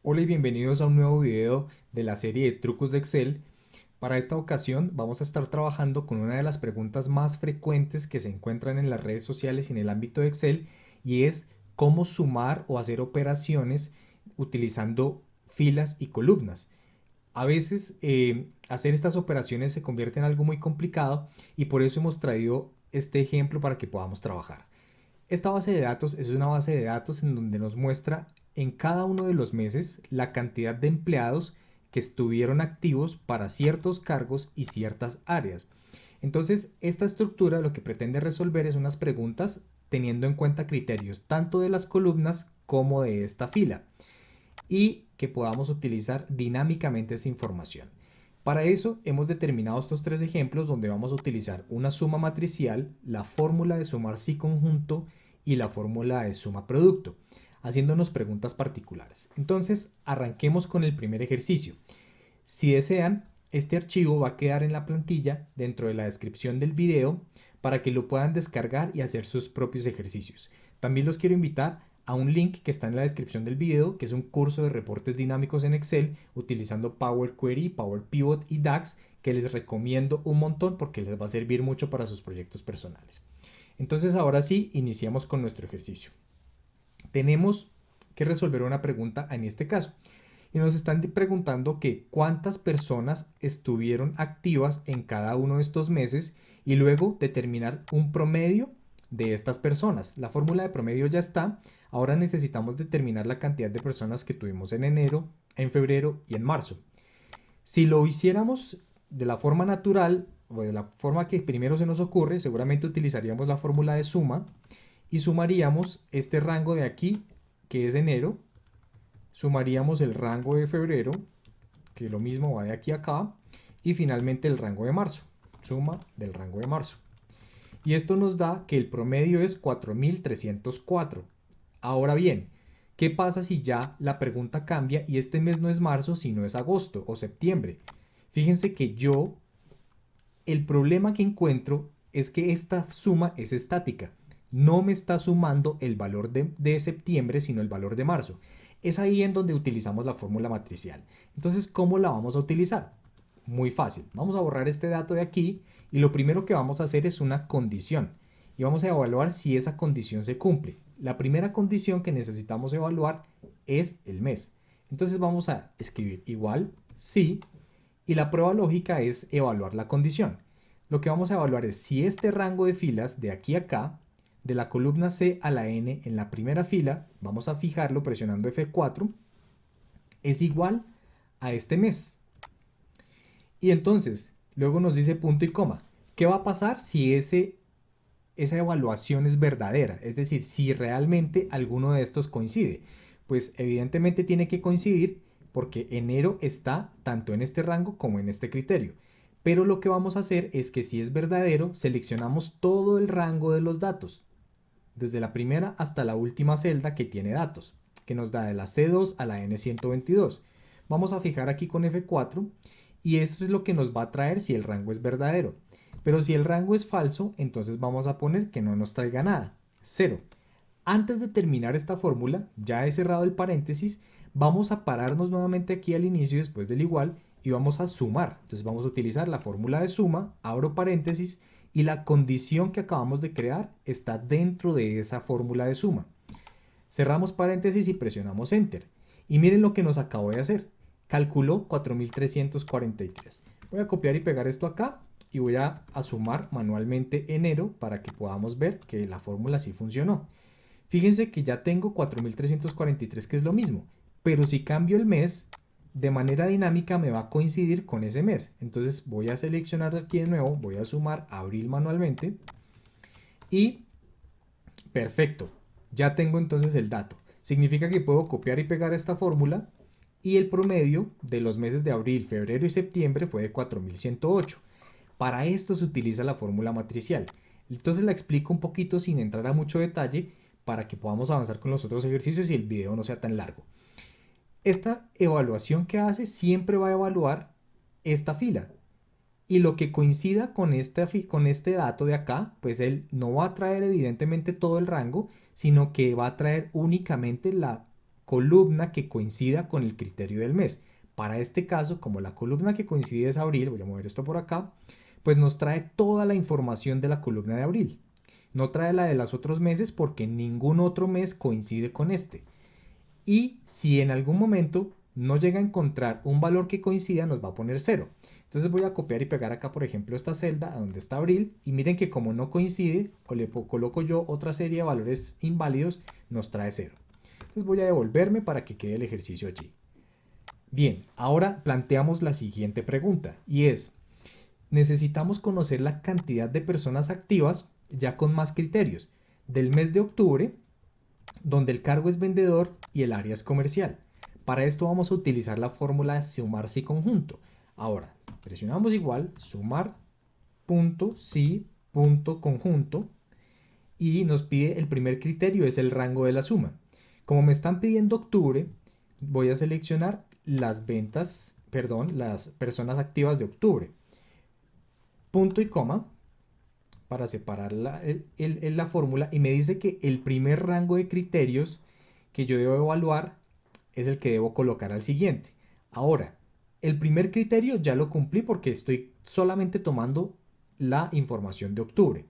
Hola y bienvenidos a un nuevo video de la serie de trucos de Excel. Para esta ocasión vamos a estar trabajando con una de las preguntas más frecuentes que se encuentran en las redes sociales y en el ámbito de Excel, y es cómo sumar o hacer operaciones utilizando filas y columnas. A veces hacer estas operaciones se convierte en algo muy complicado y por eso hemos traído este ejemplo para que podamos trabajar. Esta base de datos es una base de datos en donde nos muestra en cada uno de los meses la cantidad de empleados que estuvieron activos para ciertos cargos y ciertas áreas. Entonces, esta estructura lo que pretende resolver es unas preguntas teniendo en cuenta criterios tanto de las columnas como de esta fila y que podamos utilizar dinámicamente esta información. Para eso hemos determinado estos tres ejemplos donde vamos a utilizar una suma matricial, la fórmula de sumar sí conjunto y la fórmula de suma producto, haciéndonos preguntas particulares. Entonces, arranquemos con el primer ejercicio. Si desean, este archivo va a quedar en la plantilla dentro de la descripción del video para que lo puedan descargar y hacer sus propios ejercicios. También los quiero invitar a un link que está en la descripción del video, que es un curso de reportes dinámicos en Excel utilizando Power Query, Power Pivot y DAX, que les recomiendo un montón porque les va a servir mucho para sus proyectos personales. Entonces ahora sí, iniciamos con nuestro ejercicio. Tenemos que resolver una pregunta en este caso. Y nos están preguntando que cuántas personas estuvieron activas en cada uno de estos meses y luego determinar un promedio de estas personas. La fórmula de promedio ya está. Ahora necesitamos determinar la cantidad de personas que tuvimos en enero, en febrero y en marzo. Si lo hiciéramos de la forma natural o de la forma que primero se nos ocurre, seguramente utilizaríamos la fórmula de suma y sumaríamos este rango de aquí, que es enero, sumaríamos el rango de febrero, que lo mismo va de aquí a acá, y finalmente el rango de marzo, suma del rango de marzo. Y esto nos da que el promedio es 4.304. Ahora bien, ¿qué pasa si ya la pregunta cambia y este mes no es marzo, sino es agosto o septiembre? Fíjense que el problema que encuentro es que esta suma es estática. No me está sumando el valor de septiembre, sino el valor de marzo. Es ahí en donde utilizamos la fórmula matricial. Entonces, ¿cómo la vamos a utilizar? Muy fácil. Vamos a borrar este dato de aquí y lo primero que vamos a hacer es una condición. Y vamos a evaluar si esa condición se cumple. La primera condición que necesitamos evaluar es el mes. Entonces vamos a escribir igual si, y la prueba lógica es evaluar la condición. Lo que vamos a evaluar es si este rango de filas de aquí a acá, de la columna C a la N en la primera fila, vamos a fijarlo presionando F4, es igual a este mes. Y entonces, luego nos dice punto y coma. ¿Qué va a pasar si esa evaluación es verdadera? Es decir, si realmente alguno de estos coincide. Pues evidentemente tiene que coincidir porque enero está tanto en este rango como en este criterio. Pero lo que vamos a hacer es que si es verdadero, seleccionamos todo el rango de los datos, desde la primera hasta la última celda que tiene datos, que nos da de la C2 a la N122. Vamos a fijar aquí con F4 y eso es lo que nos va a traer si el rango es verdadero. Pero si el rango es falso, entonces vamos a poner que no nos traiga nada, 0. Antes de terminar esta fórmula, ya he cerrado el paréntesis, vamos a pararnos nuevamente aquí al inicio después del igual y vamos a sumar. Entonces vamos a utilizar la fórmula de suma, abro paréntesis y la condición que acabamos de crear está dentro de esa fórmula de suma. Cerramos paréntesis y presionamos Enter. Y miren lo que nos acabo de hacer. Calculó 4.343. Voy a copiar y pegar esto acá y voy a sumar manualmente enero para que podamos ver que la fórmula sí funcionó. Fíjense que ya tengo 4.343, que es lo mismo, pero si cambio el mes, de manera dinámica me va a coincidir con ese mes. Entonces voy a seleccionar aquí de nuevo, voy a sumar abril manualmente y perfecto, ya tengo entonces el dato. Significa que puedo copiar y pegar esta fórmula y el promedio de los meses de abril, febrero y septiembre fue de 4.108. Para esto se utiliza la fórmula matricial. Entonces la explico un poquito sin entrar a mucho detalle para que podamos avanzar con los otros ejercicios y el video no sea tan largo. Esta evaluación que hace siempre va a evaluar esta fila. Y lo que coincida con este dato de acá, pues él no va a traer evidentemente todo el rango, sino que va a traer únicamente columna que coincida con el criterio del mes. Para este caso, como la columna que coincide es abril, voy a mover esto por acá, pues nos trae toda la información de la columna de abril. No trae la de los otros meses porque ningún otro mes coincide con este. Y si en algún momento no llega a encontrar un valor que coincida, nos va a poner 0. Entonces voy a copiar y pegar acá, por ejemplo, esta celda a donde está abril, y miren que como no coincide, o le coloco yo otra serie de valores inválidos, nos trae 0. Entonces voy a devolverme para que quede el ejercicio allí. Bien, ahora planteamos la siguiente pregunta, y es, necesitamos conocer la cantidad de personas activas ya con más criterios del mes de octubre, donde el cargo es vendedor y el área es comercial. Para esto vamos a utilizar la fórmula de sumar si conjunto. Ahora, presionamos igual, sumar punto si punto conjunto, y nos pide el primer criterio, es el rango de la suma. Como me están pidiendo octubre, voy a seleccionar las ventas, perdón, las personas activas de octubre. Punto y coma para separar la fórmula, y me dice que el primer rango de criterios que yo debo evaluar es el que debo colocar al siguiente. Ahora, el primer criterio ya lo cumplí porque estoy solamente tomando la información de octubre.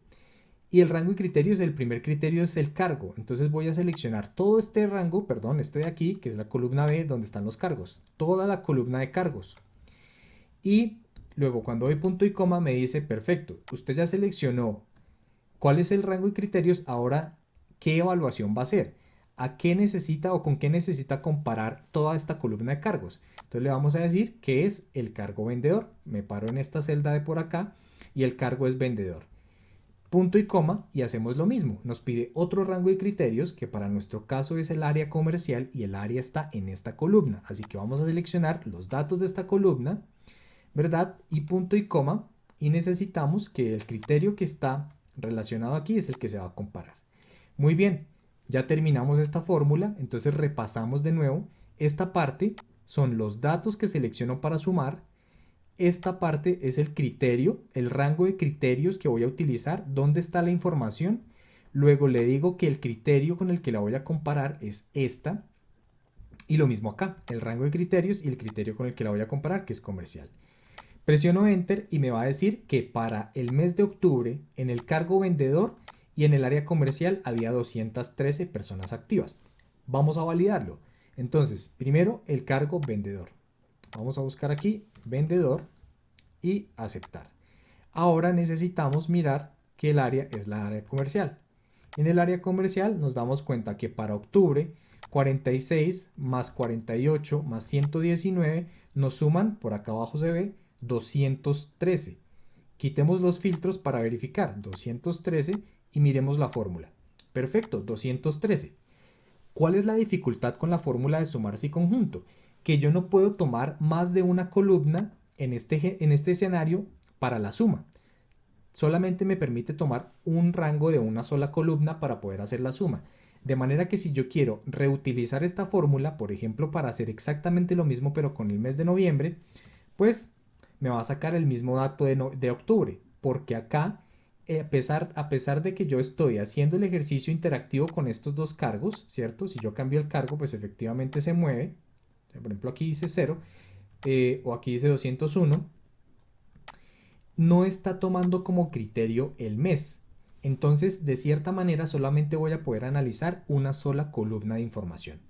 Y el rango de criterios, el primer criterio es el cargo. Entonces voy a seleccionar todo este rango, perdón, este de aquí, que es la columna B, donde están los cargos. Toda la columna de cargos. Y luego cuando doy punto y coma me dice, perfecto, usted ya seleccionó cuál es el rango de criterios, ahora qué evaluación va a hacer, a qué necesita o con qué necesita comparar toda esta columna de cargos. Entonces le vamos a decir que es el cargo vendedor. Me paro en esta celda de por acá y el cargo es vendedor. Punto y coma y hacemos lo mismo. Nos pide otro rango de criterios que para nuestro caso es el área comercial y el área está en esta columna. Así que vamos a seleccionar los datos de esta columna, ¿verdad? Y punto y coma, y necesitamos que el criterio que está relacionado aquí es el que se va a comparar. Muy bien, ya terminamos esta fórmula, entonces repasamos de nuevo. Esta parte son los datos que selecciono para sumar. Esta parte es el criterio, el rango de criterios que voy a utilizar, dónde está la información. Luego le digo que el criterio con el que la voy a comparar es esta. Y lo mismo acá, el rango de criterios y el criterio con el que la voy a comparar, que es comercial. Presiono Enter y me va a decir que para el mes de octubre, en el cargo vendedor y en el área comercial había 213 personas activas. Vamos a validarlo. Entonces, primero el cargo vendedor. Vamos a buscar aquí vendedor y aceptar. Ahora necesitamos mirar que el área es la área comercial. En el área comercial nos damos cuenta que para octubre 46 más 48 más 119 nos suman, por acá abajo se ve, 213. Quitemos los filtros para verificar 213 y miremos la fórmula. Perfecto, 213. ¿Cuál es la dificultad con la fórmula de sumarse y conjunto? Que yo no puedo tomar más de una columna en este escenario para la suma. Solamente me permite tomar un rango de una sola columna para poder hacer la suma. De manera que si yo quiero reutilizar esta fórmula, por ejemplo, para hacer exactamente lo mismo pero con el mes de noviembre, pues me va a sacar el mismo dato de octubre, porque acá, a pesar de que yo estoy haciendo el ejercicio interactivo con estos dos cargos, ¿cierto? Si yo cambio el cargo, pues efectivamente se mueve. Por ejemplo, aquí dice 0 o aquí dice 201. No está tomando como criterio el mes. Entonces, de cierta manera, solamente voy a poder analizar una sola columna de información.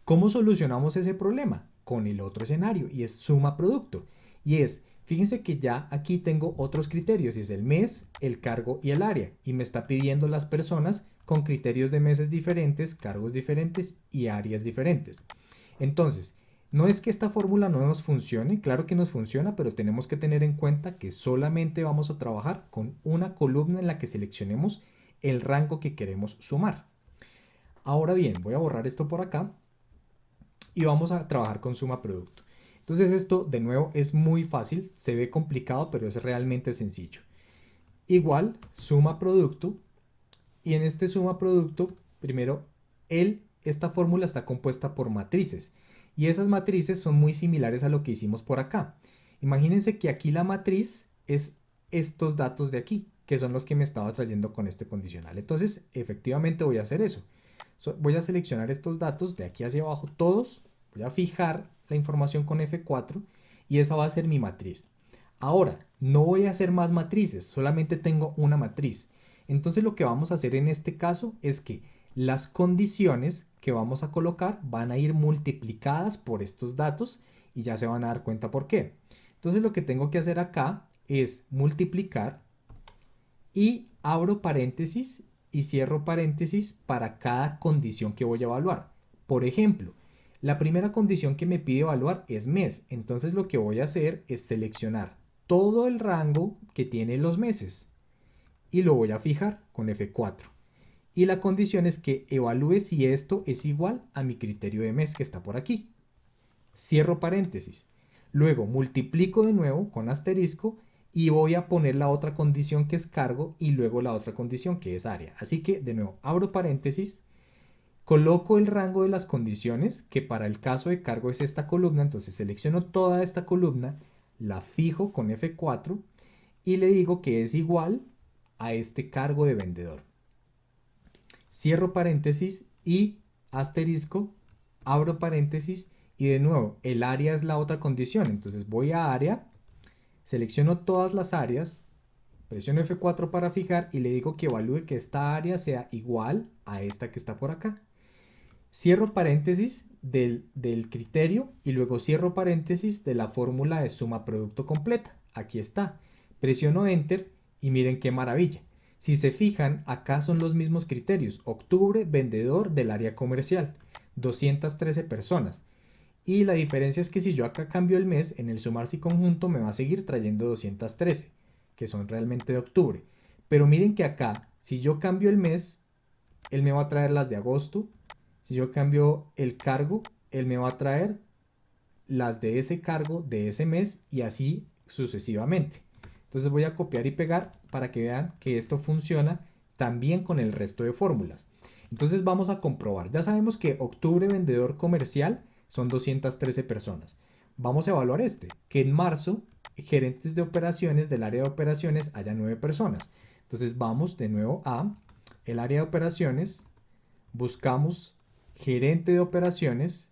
¿Cómo solucionamos ese problema? Con el otro escenario, y es suma producto. Y es, fíjense que ya aquí tengo otros criterios, y es el mes, el cargo y el área. Y me está pidiendo las personas con criterios de meses diferentes, cargos diferentes y áreas diferentes. Entonces, no es que esta fórmula no nos funcione, claro que nos funciona, pero tenemos que tener en cuenta que solamente vamos a trabajar con una columna en la que seleccionemos el rango que queremos sumar. Ahora bien, voy a borrar esto por acá y vamos a trabajar con suma producto. Entonces esto de nuevo es muy fácil, se ve complicado, pero es realmente sencillo. Igual, suma producto, y en este suma producto, primero, esta fórmula está compuesta por matrices, y esas matrices son muy similares a lo que hicimos por acá. Imagínense que aquí la matriz es estos datos de aquí, que son los que me estaba trayendo con este condicional. Entonces, efectivamente voy a hacer eso. Voy a seleccionar estos datos de aquí hacia abajo, todos. Voy a fijar la información con F4 y esa va a ser mi matriz. Ahora, no voy a hacer más matrices, solamente tengo una matriz. Entonces lo que vamos a hacer en este caso es que las condiciones que vamos a colocar van a ir multiplicadas por estos datos y ya se van a dar cuenta por qué. Entonces lo que tengo que hacer acá es multiplicar y abro paréntesis y cierro paréntesis para cada condición que voy a evaluar. Por ejemplo, la primera condición que me pide evaluar es mes, entonces lo que voy a hacer es seleccionar todo el rango que tiene los meses y lo voy a fijar con F4. Y la condición es que evalúe si esto es igual a mi criterio de mes que está por aquí. Cierro paréntesis. Luego multiplico de nuevo con asterisco y voy a poner la otra condición que es cargo y luego la otra condición que es área. Así que de nuevo abro paréntesis, coloco el rango de las condiciones, que para el caso de cargo es esta columna, entonces selecciono toda esta columna, la fijo con F4 y le digo que es igual a este cargo de vendedor. Cierro paréntesis y asterisco, abro paréntesis y de nuevo el área es la otra condición. Entonces voy a área, selecciono todas las áreas, presiono F4 para fijar y le digo que evalúe que esta área sea igual a esta que está por acá. Cierro paréntesis del criterio y luego cierro paréntesis de la fórmula de suma producto completa. Aquí está. Presiono Enter y miren qué maravilla. Si se fijan, acá son los mismos criterios. Octubre, vendedor del área comercial. 213 personas. Y la diferencia es que si yo acá cambio el mes, en el sumarse y conjunto me va a seguir trayendo 213, que son realmente de octubre. Pero miren que acá, si yo cambio el mes, él me va a traer las de agosto. Si yo cambio el cargo, él me va a traer las de ese cargo de ese mes y así sucesivamente. Entonces voy a copiar y pegar para que vean que esto funciona también con el resto de fórmulas. Entonces vamos a comprobar. Ya sabemos que octubre vendedor comercial son 213 personas. Vamos a evaluar que en marzo gerentes de operaciones del área de operaciones haya 9 personas. Entonces vamos de nuevo a el área de operaciones, buscamos gerente de operaciones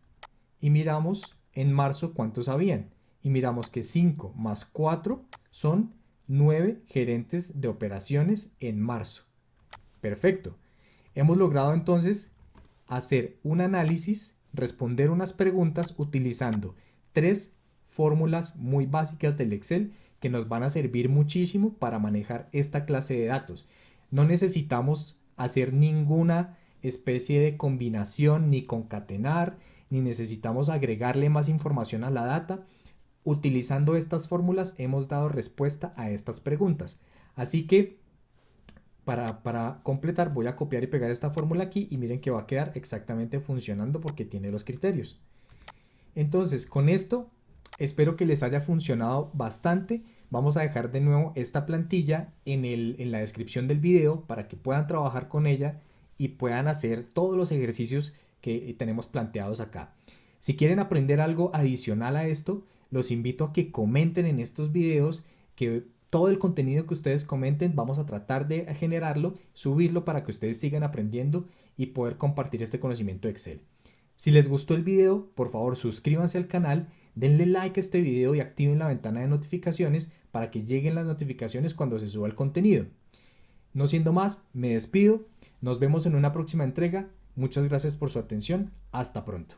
y miramos en marzo cuántos habían. Y miramos que 5 más 4 son 9 gerentes de operaciones en marzo. Perfecto. Hemos logrado entonces hacer un análisis, responder unas preguntas utilizando 3 fórmulas muy básicas del Excel que nos van a servir muchísimo para manejar esta clase de datos. No necesitamos hacer ninguna especie de combinación ni concatenar, ni necesitamos agregarle más información a la data. Utilizando estas fórmulas hemos dado respuesta a estas preguntas. Así que para completar voy a copiar y pegar esta fórmula aquí y miren que va a quedar exactamente funcionando porque tiene los criterios. Entonces con esto espero que les haya funcionado bastante. Vamos a dejar de nuevo esta plantilla en la descripción del video para que puedan trabajar con ella y puedan hacer todos los ejercicios que tenemos planteados acá. Si quieren aprender algo adicional a esto, los invito a que comenten en estos videos, que todo el contenido que ustedes comenten vamos a tratar de generarlo, subirlo para que ustedes sigan aprendiendo y poder compartir este conocimiento de Excel. Si les gustó el video, por favor suscríbanse al canal, denle like a este video y activen la ventana de notificaciones para que lleguen las notificaciones cuando se suba el contenido. No siendo más, me despido, nos vemos en una próxima entrega, muchas gracias por su atención, hasta pronto.